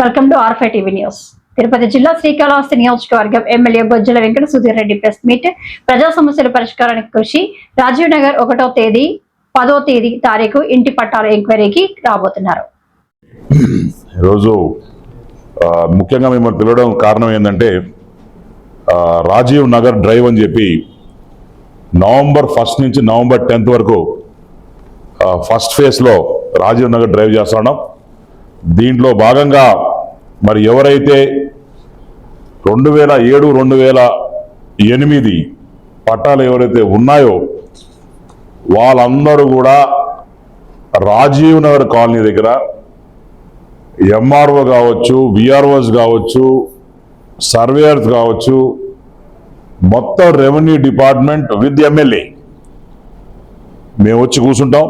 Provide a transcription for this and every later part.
Welcome to R5 TV news. Tirupati జిల్లా శ్రీకాళహస్తి నియోజకవర్గం MLA Bojjala Venkata Sudheer Reddy press meet. ప్రజా సమస్యల పరిష్కారానికి కృషి. రాజీవ్ నగర్ 1వ తేదీ 10వ తేదీ తారీఖు ఇంటి పట్టాల ఎంక్వైరీకి రాబోతున్నారు. ఈరోజు ముఖ్యంగా మిమ్మల్ని పిలవడం కారణం ఏంటంటే రాజీవ్ నగర్ డ్రైవ్ అని చెప్పి నవంబర్ 1 నుంచి నవంబర్ 10 వరకు ఫస్ట్ ఫేజ్లో రాజీవ్ నగర్ డ్రైవ్ చేస్తున్నాం. దీంట్లో భాగంగా మరి ఎవరైతే 2007, 2008 పట్టాలు ఎవరైతే ఉన్నాయో వాళ్ళందరూ కూడా రాజీవ్ నగర్ కాలనీ దగ్గర ఎంఆర్ఓ కావచ్చు, విఆర్ఓస్ కావచ్చు, సర్వేయర్స్ కావచ్చు, మొత్తం రెవెన్యూ డిపార్ట్మెంట్ విత్ ఎమ్మెల్యే మేము వచ్చి కూర్చుంటాం.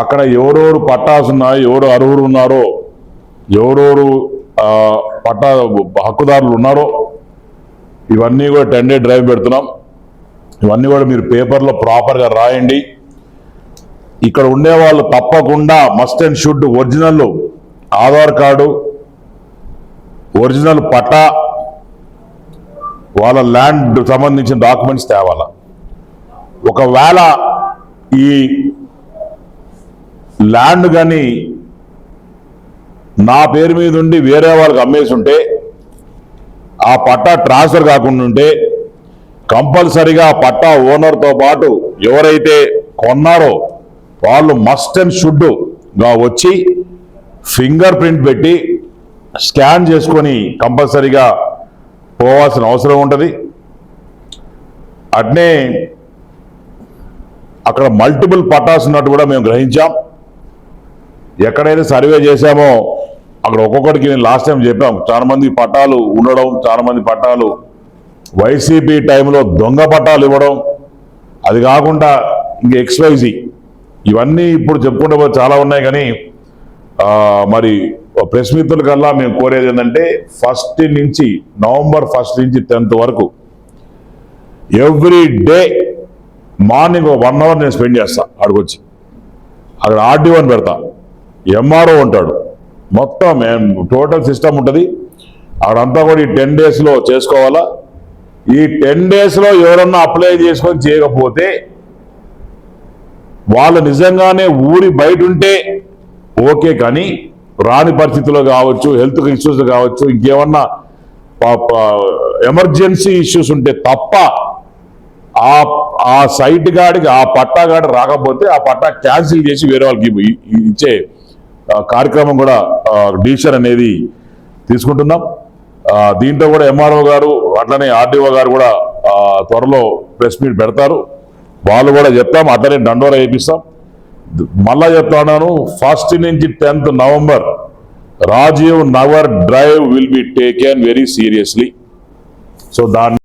అక్కడ ఎవరెవరు పట్టాస్ ఉన్నాయో, ఎవరు అర్హులు ఉన్నారో, ఎవరెవరు పట్టా హక్కుదారులు ఉన్నారో ఇవన్నీ కూడా 10 డే డ్రైవ్ పెడుతున్నాం. ఇవన్నీ కూడా మీరు పేపర్లో ప్రాపర్గా రాయండి. ఇక్కడ ఉండేవాళ్ళు తప్పకుండా must and should original Aadhaar card, original పట్టా, వాళ్ళ ల్యాండ్ సంబంధించిన డాక్యుమెంట్స్ తేవాల. ఒకవేళ ఈ ల్యాండ్ కానీ నా పేరు మీద ఉండి వేరే వాళ్ళకి అమ్మేసి ఉంటే, ఆ పట్టా ట్రాన్స్ఫర్ కాకుండా ఉంటే కంపల్సరిగా ఆ పట్టా ఓనర్తో పాటు ఎవరైతే కొన్నారో వాళ్ళు మస్ట్ అండ్ షుడ్గా వచ్చి ఫింగర్ ప్రింట్ పెట్టి స్కాన్ చేసుకొని కంపల్సరిగా పోవాల్సిన అవసరం ఉంటుంది. అట్నే అక్కడ మల్టిపుల్ పట్టాస్ ఉన్నట్టు కూడా మేము గ్రహించాం. ఎక్కడైతే సర్వే చేశామో అక్కడ ఒక్కొక్కడికి నేను లాస్ట్ టైం చెప్పాం, చాలా మంది పట్టాలు ఉండడం, చాలా మంది పట్టాలు వైసీపీ టైంలో దొంగ పట్టాలు ఇవ్వడం, అది కాకుండా ఇంక XYZ ఇవన్నీ ఇప్పుడు చెప్పుకుంటే చాలా ఉన్నాయి. కానీ మరి ప్రెస్ మిత్రుల కల్లా మేము కోరేది ఏంటంటే నవంబర్ 1 నుంచి 10 వరకు ఎవ్రీ డే మార్నింగ్ 1 hour నేను స్పెండ్ చేస్తా. అక్కడికి అక్కడ RDO పెడతా, ఎంఆర్ఓ ఉంటాడు, మొత్తం టోటల్ సిస్టమ్ ఉంటుంది. అక్కడంతా కూడా ఈ 10 daysలో చేసుకోవాలా. ఈ 10 daysలో ఎవరన్నా అప్లై చేసుకొని చేయకపోతే వాళ్ళు నిజంగానే ఊరి బయట ఉంటే ఓకే, కానీ రాని పరిస్థితుల్లో కావచ్చు, హెల్త్ ఇష్యూస్ కావచ్చు, ఇంకేమన్నా ఎమర్జెన్సీ ఇష్యూస్ ఉంటే తప్ప ఆ సైట్ గాడికి ఆ పట్టా గాడి రాకపోతే ఆ పట్టా క్యాన్సిల్ చేసి వేరే వాళ్ళకి ఇచ్చే కార్యక్రమం కూడా డిసిషన్ అనేది తీసుకుంటున్నాం. దీంట్లో కూడా ఎంఆర్ఓ గారు అట్లనే RDO గారు కూడా త్వరలో ప్రెస్ మీట్ పెడతారు. వాళ్ళు కూడా చెప్తాం, అట్లనే దండోరా వేయిస్తాం. మళ్ళా చెప్తున్నాను, 1 నుంచి 10th November Rajiv Nagar drive will be taken very seriously. So దాన్ని